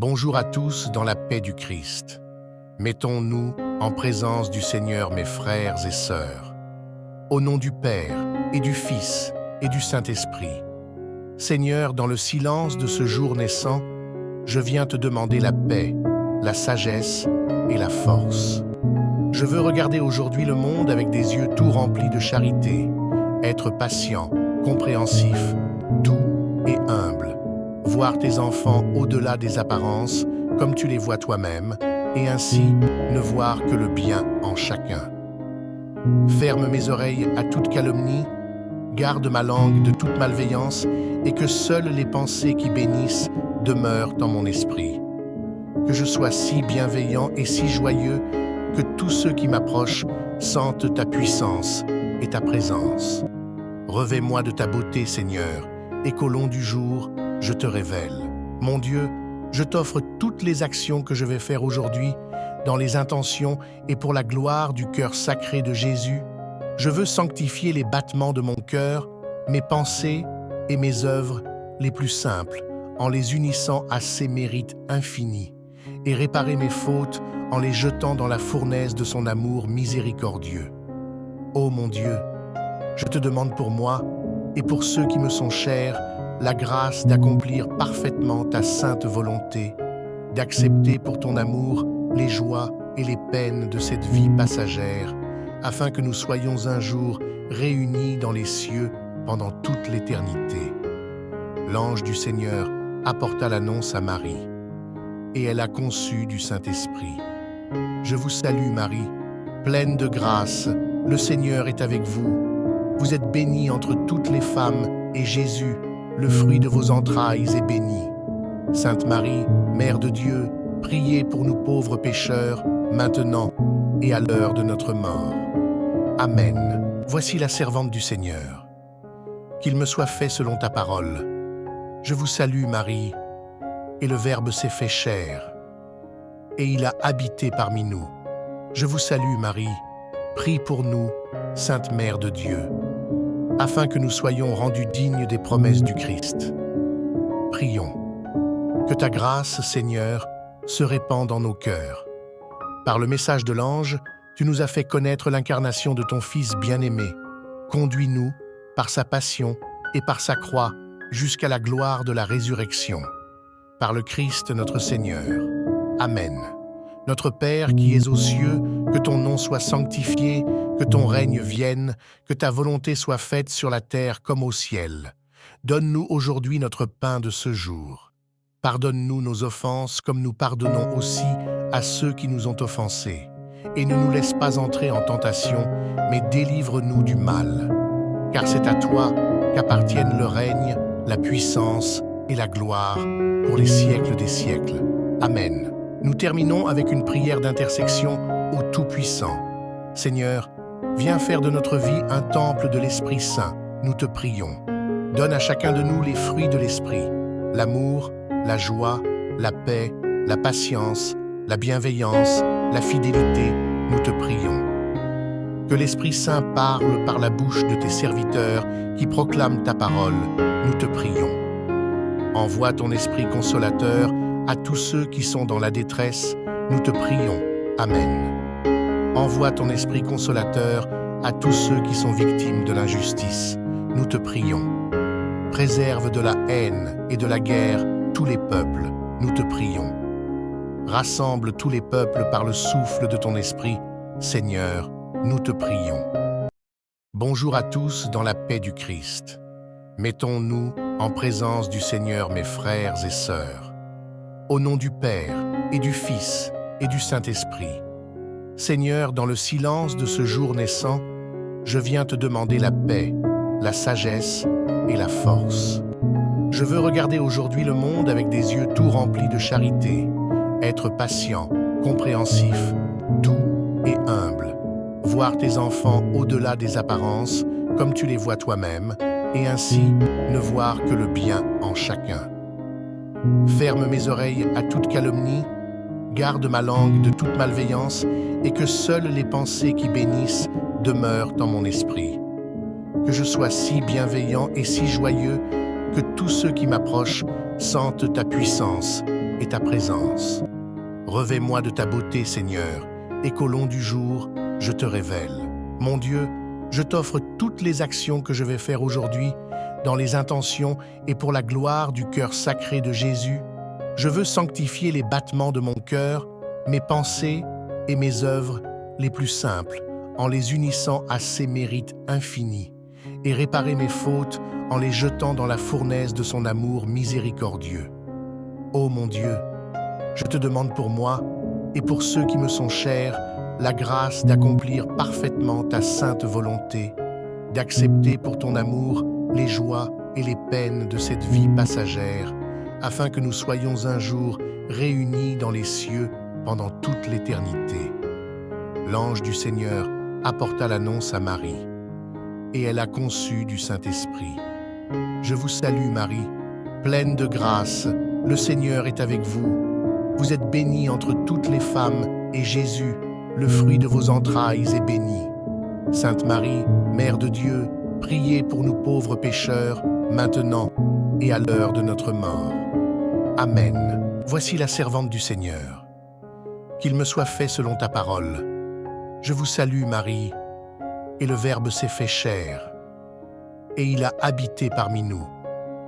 Bonjour à tous dans la paix du Christ. Mettons-nous en présence du Seigneur, mes frères et sœurs. Au nom du Père et du Fils et du Saint-Esprit. Seigneur, dans le silence de ce jour naissant, je viens te demander la paix, la sagesse et la force. Je veux regarder aujourd'hui le monde avec des yeux tout remplis de charité, être patient, compréhensif, doux et humble. Voir tes enfants au-delà des apparences, comme tu les vois toi-même, et ainsi ne voir que le bien en chacun. Ferme mes oreilles à toute calomnie, garde ma langue de toute malveillance, et que seules les pensées qui bénissent demeurent dans mon esprit. Que je sois si bienveillant et si joyeux que tous ceux qui m'approchent sentent ta puissance et ta présence. Revêt-moi de ta beauté, Seigneur, et qu'au long du jour, je te révèle. Mon Dieu, je t'offre toutes les actions que je vais faire aujourd'hui, dans les intentions et pour la gloire du cœur sacré de Jésus. Je veux sanctifier les battements de mon cœur, mes pensées et mes œuvres les plus simples, en les unissant à ses mérites infinis, et réparer mes fautes en les jetant dans la fournaise de son amour miséricordieux. Ô mon Dieu, je te demande pour moi et pour ceux qui me sont chers, la grâce d'accomplir parfaitement ta sainte volonté, d'accepter pour ton amour les joies et les peines de cette vie passagère, afin que nous soyons un jour réunis dans les cieux pendant toute l'éternité. L'ange du Seigneur apporta l'annonce à Marie, et elle a conçu du Saint-Esprit. Je vous salue Marie, pleine de grâce, le Seigneur est avec vous. Vous êtes bénie entre toutes les femmes, et Jésus, le fruit de vos entrailles, est béni. Sainte Marie, Mère de Dieu, priez pour nous pauvres pécheurs, maintenant et à l'heure de notre mort. Amen. Voici la servante du Seigneur. Qu'il me soit fait selon ta parole. Je vous salue Marie, et le Verbe s'est fait chair, et il a habité parmi nous. Je vous salue Marie, prie pour nous, Sainte Mère de Dieu, afin que nous soyons rendus dignes des promesses du Christ. Prions. Que ta grâce, Seigneur, se répande dans nos cœurs. Par le message de l'ange, tu nous as fait connaître l'incarnation de ton Fils bien-aimé. Conduis-nous, par sa passion et par sa croix, jusqu'à la gloire de la résurrection. Par le Christ notre Seigneur. Amen. Notre Père qui es aux cieux, que ton nom soit sanctifié, que ton règne vienne, que ta volonté soit faite sur la terre comme au ciel. Donne-nous aujourd'hui notre pain de ce jour. Pardonne-nous nos offenses comme nous pardonnons aussi à ceux qui nous ont offensés. Et ne nous laisse pas entrer en tentation, mais délivre-nous du mal. Car c'est à toi qu'appartiennent le règne, la puissance et la gloire pour les siècles des siècles. Amen. Nous terminons avec une prière d'intercession au Tout-Puissant. Seigneur, viens faire de notre vie un temple de l'Esprit Saint, nous te prions. Donne à chacun de nous les fruits de l'Esprit, l'amour, la joie, la paix, la patience, la bienveillance, la fidélité, nous te prions. Que l'Esprit Saint parle par la bouche de tes serviteurs qui proclament ta parole, nous te prions. Envoie ton Esprit consolateur à tous ceux qui sont dans la détresse, nous te prions. Amen. Envoie ton Esprit consolateur à tous ceux qui sont victimes de l'injustice, nous te prions. Préserve de la haine et de la guerre tous les peuples, nous te prions. Rassemble tous les peuples par le souffle de ton Esprit, Seigneur, nous te prions. Bonjour à tous dans la paix du Christ. Mettons-nous en présence du Seigneur, mes frères et sœurs. Au nom du Père et du Fils et du Saint-Esprit. Seigneur, dans le silence de ce jour naissant, je viens te demander la paix, la sagesse et la force. Je veux regarder aujourd'hui le monde avec des yeux tout remplis de charité, être patient, compréhensif, doux et humble. Voir tes enfants au-delà des apparences, comme tu les vois toi-même, et ainsi ne voir que le bien en chacun. Ferme mes oreilles à toute calomnie, garde ma langue de toute malveillance, et que seules les pensées qui bénissent demeurent dans mon esprit. Que je sois si bienveillant et si joyeux que tous ceux qui m'approchent sentent ta puissance et ta présence. Revêt-moi de ta beauté, Seigneur, et qu'au long du jour, je te révèle. Mon Dieu, je t'offre toutes les actions que je vais faire aujourd'hui, dans les intentions et pour la gloire du cœur sacré de Jésus. Je veux sanctifier les battements de mon cœur, mes pensées et mes œuvres les plus simples, en les unissant à ses mérites infinis, et réparer mes fautes en les jetant dans la fournaise de son amour miséricordieux. Ô mon Dieu, je te demande pour moi et pour ceux qui me sont chers la grâce d'accomplir parfaitement ta sainte volonté, d'accepter pour ton amour les joies et les peines de cette vie passagère, afin que nous soyons un jour réunis dans les cieux pendant toute l'éternité. L'ange du Seigneur apporta l'annonce à Marie, et elle a conçu du Saint-Esprit. Je vous salue Marie, pleine de grâce, le Seigneur est avec vous. Vous êtes bénie entre toutes les femmes, et Jésus, le fruit de vos entrailles, est béni. Sainte Marie, Mère de Dieu, priez pour nous pauvres pécheurs, maintenant et à l'heure de notre mort. Amen. Voici la servante du Seigneur. Qu'il me soit fait selon ta parole. Je vous salue Marie, et le Verbe s'est fait chair, et il a habité parmi nous.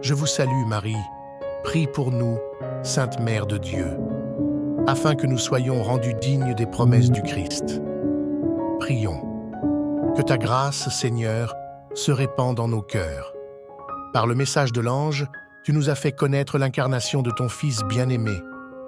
Je vous salue Marie, prie pour nous, Sainte Mère de Dieu, afin que nous soyons rendus dignes des promesses du Christ. Prions. Que ta grâce, Seigneur, se répande dans nos cœurs. Par le message de l'ange, tu nous as fait connaître l'incarnation de ton Fils bien-aimé.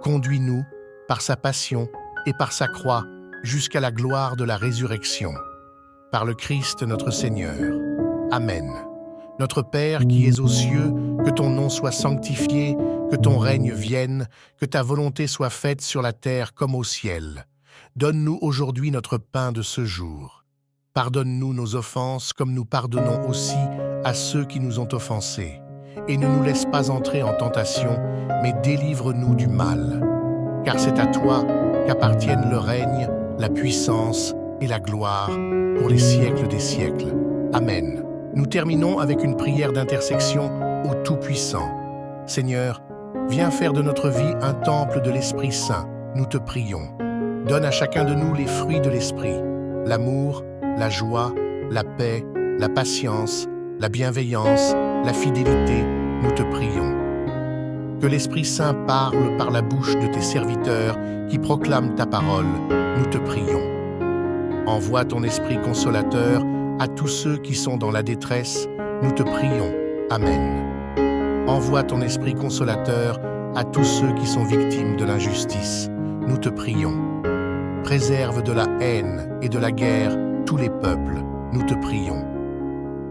Conduis-nous, par sa passion et par sa croix, jusqu'à la gloire de la résurrection. Par le Christ notre Seigneur. Amen. Notre Père qui es aux cieux, que ton nom soit sanctifié, que ton règne vienne, que ta volonté soit faite sur la terre comme au ciel. Donne-nous aujourd'hui notre pain de ce jour. Pardonne-nous nos offenses comme nous pardonnons aussi à ceux qui nous ont offensés. Et ne nous laisse pas entrer en tentation, mais délivre-nous du mal. Car c'est à toi qu'appartiennent le règne, la puissance et la gloire pour les siècles des siècles. Amen. Nous terminons avec une prière d'intercession au Tout-Puissant. Seigneur, viens faire de notre vie un temple de l'Esprit Saint, nous te prions. Donne à chacun de nous les fruits de l'Esprit, l'amour, la joie, la paix, la patience, la bienveillance, la fidélité, nous te prions. Que l'Esprit Saint parle par la bouche de tes serviteurs qui proclament ta parole, nous te prions. Envoie ton Esprit consolateur à tous ceux qui sont dans la détresse, nous te prions. Amen. Envoie ton Esprit consolateur à tous ceux qui sont victimes de l'injustice, nous te prions. Préserve de la haine et de la guerre tous les peuples, nous te prions.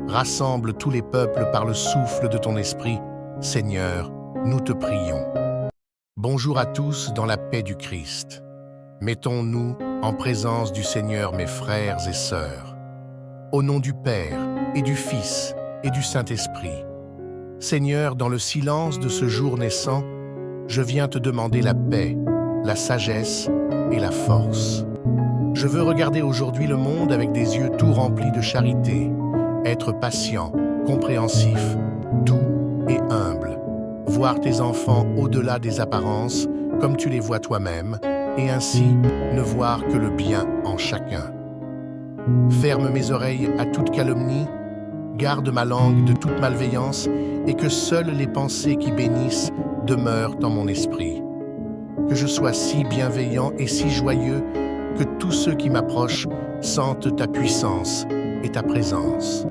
Rassemble tous les peuples par le souffle de ton Esprit, Seigneur, nous te prions. Bonjour à tous dans la paix du Christ. Mettons-nous en présence du Seigneur, mes frères et sœurs. Au nom du Père, et du Fils, et du Saint-Esprit. Seigneur, dans le silence de ce jour naissant, je viens te demander la paix, la sagesse et la force. Je veux regarder aujourd'hui le monde avec des yeux tout remplis de charité, être patient, compréhensif, doux et humble, voir tes enfants au-delà des apparences, comme tu les vois toi-même, et ainsi ne voir que le bien en chacun. Ferme mes oreilles à toute calomnie, garde ma langue de toute malveillance, et que seules les pensées qui bénissent demeurent dans mon esprit. Que je sois si bienveillant et si joyeux que tous ceux qui m'approchent sentent ta puissance et ta présence.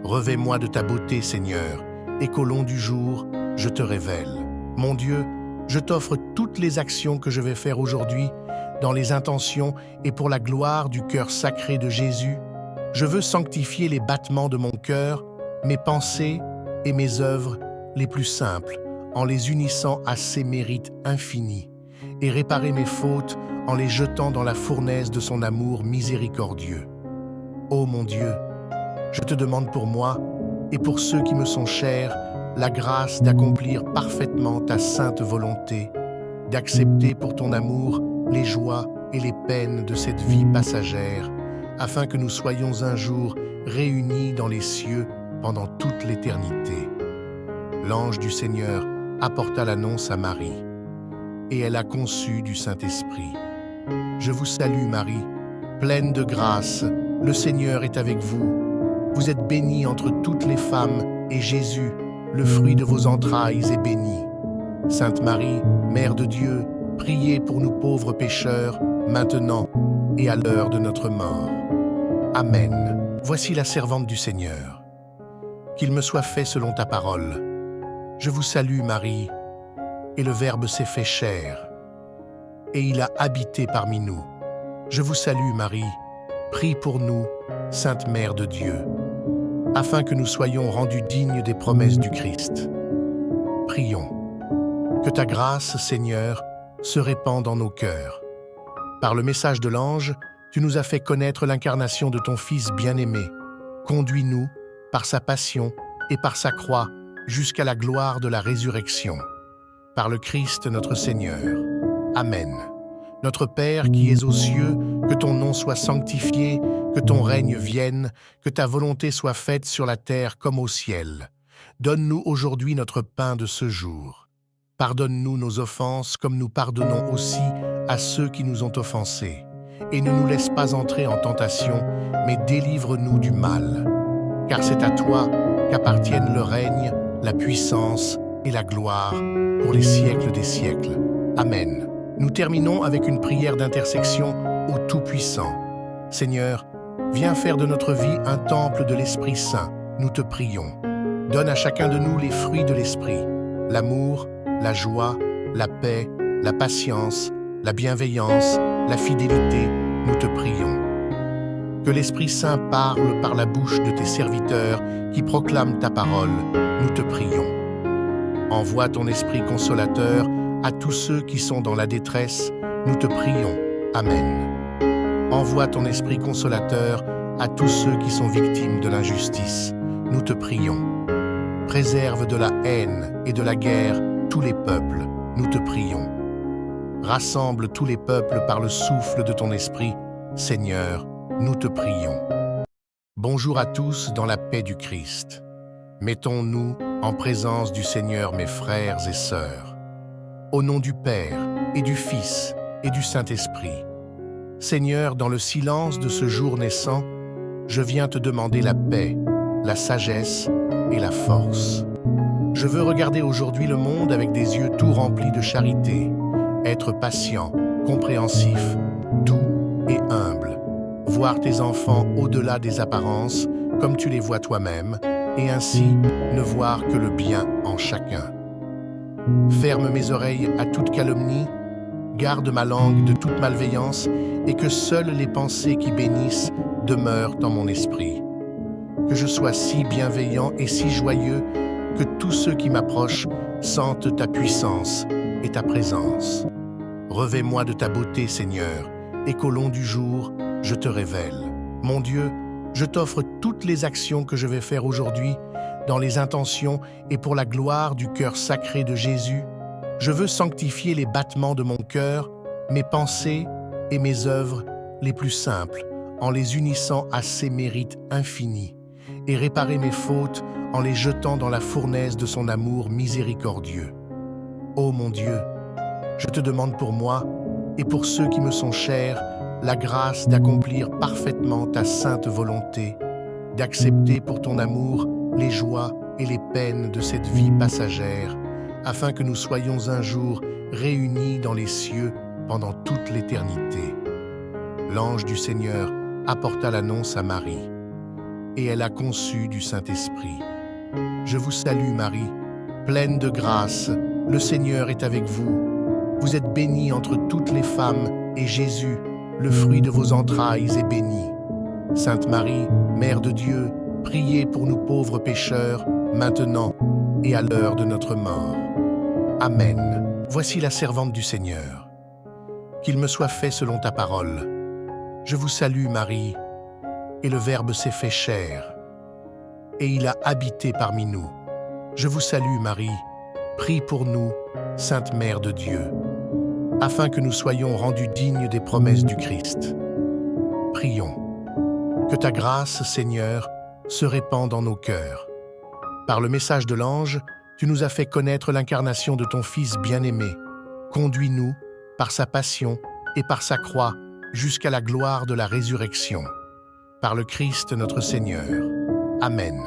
Revêt-moi de ta beauté, Seigneur, et qu'au long du jour, je te révèle. Mon Dieu, je t'offre toutes les actions que je vais faire aujourd'hui, dans les intentions et pour la gloire du cœur sacré de Jésus. Je veux sanctifier les battements de mon cœur, mes pensées et mes œuvres les plus simples, en les unissant à ses mérites infinis, et réparer mes fautes en les jetant dans la fournaise de son amour miséricordieux. Ô mon Dieu, je te demande pour moi et pour ceux qui me sont chers la grâce d'accomplir parfaitement ta sainte volonté, d'accepter pour ton amour les joies et les peines de cette vie passagère, afin que nous soyons un jour réunis dans les cieux pendant toute l'éternité. L'ange du Seigneur apporta l'annonce à Marie, et elle a conçu du Saint-Esprit. Je vous salue Marie, pleine de grâce, le Seigneur est avec vous. Vous êtes bénie entre toutes les femmes, et Jésus, le fruit de vos entrailles, est béni. Sainte Marie, Mère de Dieu, priez pour nous pauvres pécheurs, maintenant et à l'heure de notre mort. Amen. Voici la servante du Seigneur. Qu'il me soit fait selon ta parole. Je vous salue Marie, et le Verbe s'est fait chair, et il a habité parmi nous. Je vous salue Marie, prie pour nous, Sainte Mère de Dieu, afin que nous soyons rendus dignes des promesses du Christ. Prions. Que ta grâce, Seigneur, se répande dans nos cœurs. Par le message de l'ange, tu nous as fait connaître l'incarnation de ton Fils bien-aimé. Conduis-nous, par sa passion et par sa croix, jusqu'à la gloire de la résurrection. Par le Christ notre Seigneur. Amen. Notre Père qui es aux cieux, que ton nom soit sanctifié, que ton règne vienne, que ta volonté soit faite sur la terre comme au ciel. Donne-nous aujourd'hui notre pain de ce jour. Pardonne-nous nos offenses comme nous pardonnons aussi à ceux qui nous ont offensés. Et ne nous laisse pas entrer en tentation, mais délivre-nous du mal. Car c'est à toi qu'appartiennent le règne, la puissance et la gloire pour les siècles des siècles. Amen. Nous terminons avec une prière d'intercession au Tout-Puissant. Seigneur, viens faire de notre vie un temple de l'Esprit Saint, nous te prions. Donne à chacun de nous les fruits de l'Esprit, l'amour, la joie, la paix, la patience, la bienveillance, la fidélité, nous te prions. Que l'Esprit Saint parle par la bouche de tes serviteurs qui proclament ta parole, nous te prions. Envoie ton Esprit consolateur à tous ceux qui sont dans la détresse, nous te prions. Amen. Envoie ton Esprit consolateur à tous ceux qui sont victimes de l'injustice, nous te prions. Préserve de la haine et de la guerre tous les peuples, nous te prions. Rassemble tous les peuples par le souffle de ton Esprit, Seigneur, nous te prions. Bonjour à tous dans la paix du Christ. Mettons-nous en présence du Seigneur, mes frères et sœurs. Au nom du Père, et du Fils, et du Saint-Esprit. Seigneur, dans le silence de ce jour naissant, je viens te demander la paix, la sagesse et la force. Je veux regarder aujourd'hui le monde avec des yeux tout remplis de charité, être patient, compréhensif, doux et humble, voir tes enfants au-delà des apparences, comme tu les vois toi-même, et ainsi ne voir que le bien en chacun. Ferme mes oreilles à toute calomnie, garde ma langue de toute malveillance, et que seules les pensées qui bénissent demeurent dans mon esprit. Que je sois si bienveillant et si joyeux que tous ceux qui m'approchent sentent ta puissance et ta présence. Revêt-moi de ta beauté, Seigneur, et qu'au long du jour, je te révèle. Mon Dieu, je t'offre toutes les actions que je vais faire aujourd'hui, dans les intentions et pour la gloire du cœur sacré de Jésus. Je veux sanctifier les battements de mon cœur, mes pensées et mes œuvres les plus simples, en les unissant à ses mérites infinis, et réparer mes fautes en les jetant dans la fournaise de son amour miséricordieux. Ô mon Dieu, je te demande pour moi et pour ceux qui me sont chers la grâce d'accomplir parfaitement ta sainte volonté, d'accepter pour ton amour les joies et les peines de cette vie passagère, afin que nous soyons un jour réunis dans les cieux pendant toute l'éternité. L'ange du Seigneur apporta l'annonce à Marie, et elle a conçu du Saint-Esprit. Je vous salue Marie, pleine de grâce, le Seigneur est avec vous. Vous êtes bénie entre toutes les femmes, et Jésus, le fruit de vos entrailles, est béni. Sainte Marie, Mère de Dieu, priez pour nous pauvres pécheurs, maintenant et à l'heure de notre mort. Amen. Voici la servante du Seigneur. Qu'il me soit fait selon ta parole. Je vous salue Marie, et le Verbe s'est fait chair, et il a habité parmi nous. Je vous salue Marie, prie pour nous, Sainte Mère de Dieu, afin que nous soyons rendus dignes des promesses du Christ. Prions. Que ta grâce, Seigneur, se répande dans nos cœurs. Par le message de l'ange, tu nous as fait connaître l'incarnation de ton Fils bien-aimé. Conduis-nous, par sa passion et par sa croix, jusqu'à la gloire de la résurrection. Par le Christ notre Seigneur. Amen.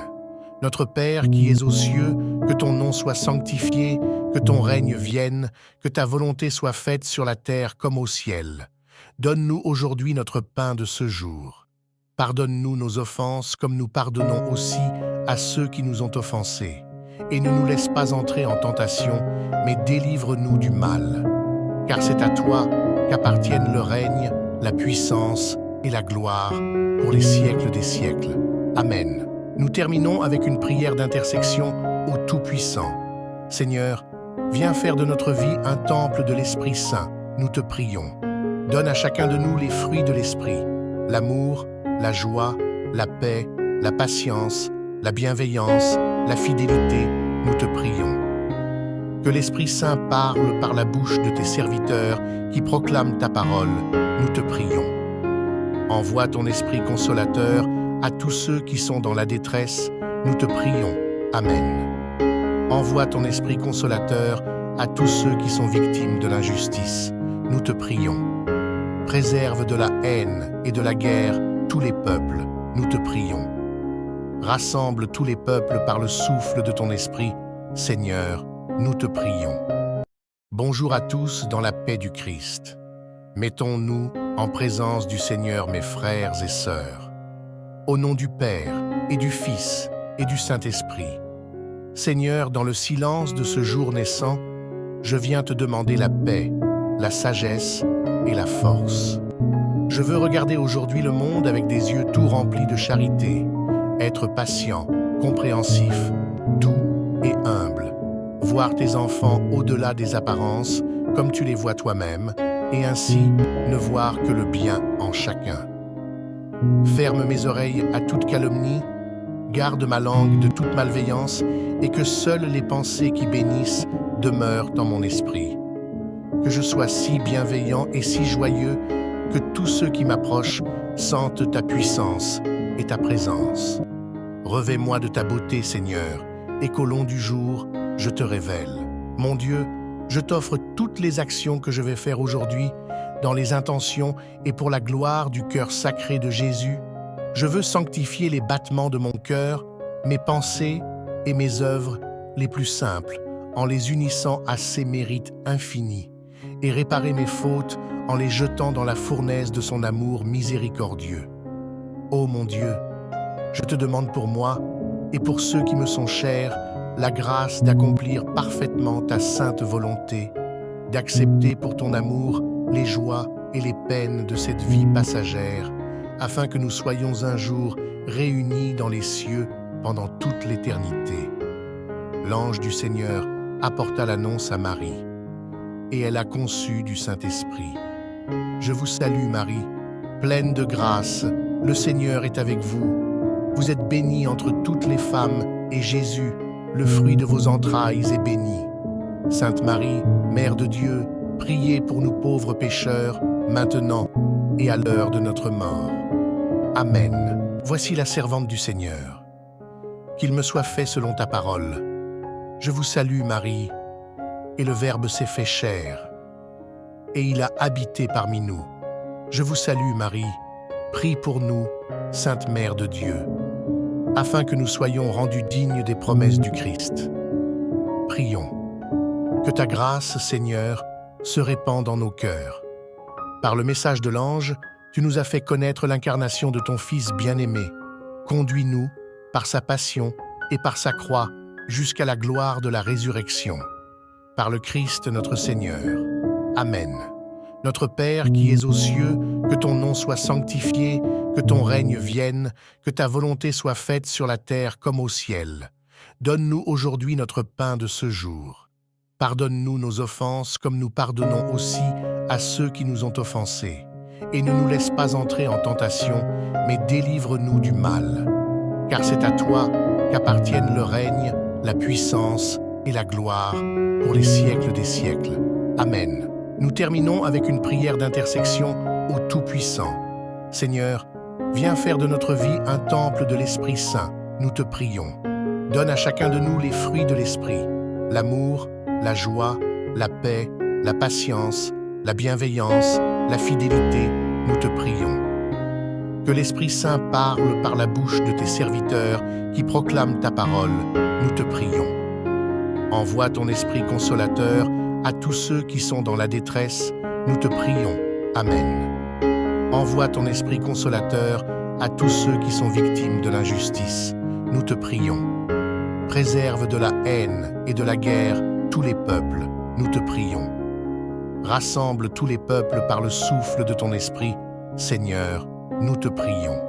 Notre Père qui es aux cieux, que ton nom soit sanctifié, que ton règne vienne, que ta volonté soit faite sur la terre comme au ciel. Donne-nous aujourd'hui notre pain de ce jour. Pardonne-nous nos offenses comme nous pardonnons aussi à ceux qui nous ont offensés. Et ne nous laisse pas entrer en tentation, mais délivre-nous du mal. Car c'est à toi qu'appartiennent le règne, la puissance et la gloire pour les siècles des siècles. Amen. Nous terminons avec une prière d'intercession au Tout-Puissant. Seigneur, viens faire de notre vie un temple de l'Esprit Saint, nous te prions. Donne à chacun de nous les fruits de l'Esprit, l'amour, la joie, la paix, la patience, la bienveillance, la fidélité, nous te prions. Que l'Esprit Saint parle par la bouche de tes serviteurs qui proclament ta parole, nous te prions. Envoie ton Esprit consolateur à tous ceux qui sont dans la détresse, nous te prions. Amen. Envoie ton Esprit consolateur à tous ceux qui sont victimes de l'injustice, nous te prions. Préserve de la haine et de la guerre tous les peuples, nous te prions. Rassemble tous les peuples par le souffle de ton Esprit, Seigneur, nous te prions. Bonjour à tous dans la paix du Christ. Mettons-nous en présence du Seigneur, mes frères et sœurs. Au nom du Père et du Fils et du Saint-Esprit. Seigneur, dans le silence de ce jour naissant, je viens te demander la paix, la sagesse et la force. Je veux regarder aujourd'hui le monde avec des yeux tout remplis de charité, être patient, compréhensif, doux et humble, voir tes enfants au-delà des apparences comme tu les vois toi-même, et ainsi ne voir que le bien en chacun. Ferme mes oreilles à toute calomnie, garde ma langue de toute malveillance et que seules les pensées qui bénissent demeurent dans mon esprit. Que je sois si bienveillant et si joyeux que tous ceux qui m'approchent sentent ta puissance et ta présence. Revêt-moi de ta beauté, Seigneur, et qu'au long du jour, je te révèle. Mon Dieu, je t'offre toutes les actions que je vais faire aujourd'hui dans les intentions et pour la gloire du cœur sacré de Jésus. Je veux sanctifier les battements de mon cœur, mes pensées et mes œuvres les plus simples, en les unissant à ses mérites infinis, et réparer mes fautes en les jetant dans la fournaise de son amour miséricordieux. Ô mon Dieu, je te demande pour moi et pour ceux qui me sont chers la grâce d'accomplir parfaitement ta sainte volonté, d'accepter pour ton amour les joies et les peines de cette vie passagère, afin que nous soyons un jour réunis dans les cieux pendant toute l'éternité. L'ange du Seigneur apporta l'annonce à Marie, et elle a conçu du Saint-Esprit. Je vous salue Marie, pleine de grâce, le Seigneur est avec vous. Vous êtes bénie entre toutes les femmes, et Jésus, le fruit de vos entrailles, est béni. Sainte Marie, Mère de Dieu, priez pour nous pauvres pécheurs, maintenant et à l'heure de notre mort. Amen. Voici la servante du Seigneur. Qu'il me soit fait selon ta parole. Je vous salue Marie, et le Verbe s'est fait chair, et il a habité parmi nous. Je vous salue Marie, prie pour nous, Sainte Mère de Dieu, afin que nous soyons rendus dignes des promesses du Christ. Prions. Que ta grâce, Seigneur, se répand dans nos cœurs. Par le message de l'ange, tu nous as fait connaître l'incarnation de ton Fils bien-aimé. Conduis-nous, par sa passion et par sa croix, jusqu'à la gloire de la résurrection. Par le Christ notre Seigneur. Amen. Notre Père qui es aux cieux, que ton nom soit sanctifié, que ton règne vienne, que ta volonté soit faite sur la terre comme au ciel. Donne-nous aujourd'hui notre pain de ce jour. Pardonne-nous nos offenses comme nous pardonnons aussi à ceux qui nous ont offensés. Et ne nous laisse pas entrer en tentation, mais délivre-nous du mal. Car c'est à toi qu'appartiennent le règne, la puissance et la gloire pour les siècles des siècles. Amen. Nous terminons avec une prière d'intercession au Tout-Puissant. Seigneur, viens faire de notre vie un temple de l'Esprit Saint, nous te prions. Donne à chacun de nous les fruits de l'Esprit, l'amour, la joie, la paix, la patience, la bienveillance, la fidélité, nous te prions. Que l'Esprit Saint parle par la bouche de tes serviteurs qui proclament ta parole, nous te prions. Envoie ton Esprit consolateur à tous ceux qui sont dans la détresse, nous te prions. Amen. Envoie ton Esprit consolateur à tous ceux qui sont victimes de l'injustice, nous te prions. Préserve de la haine et de la guerre tous les peuples, nous te prions. Rassemble tous les peuples par le souffle de ton Esprit, Seigneur, nous te prions.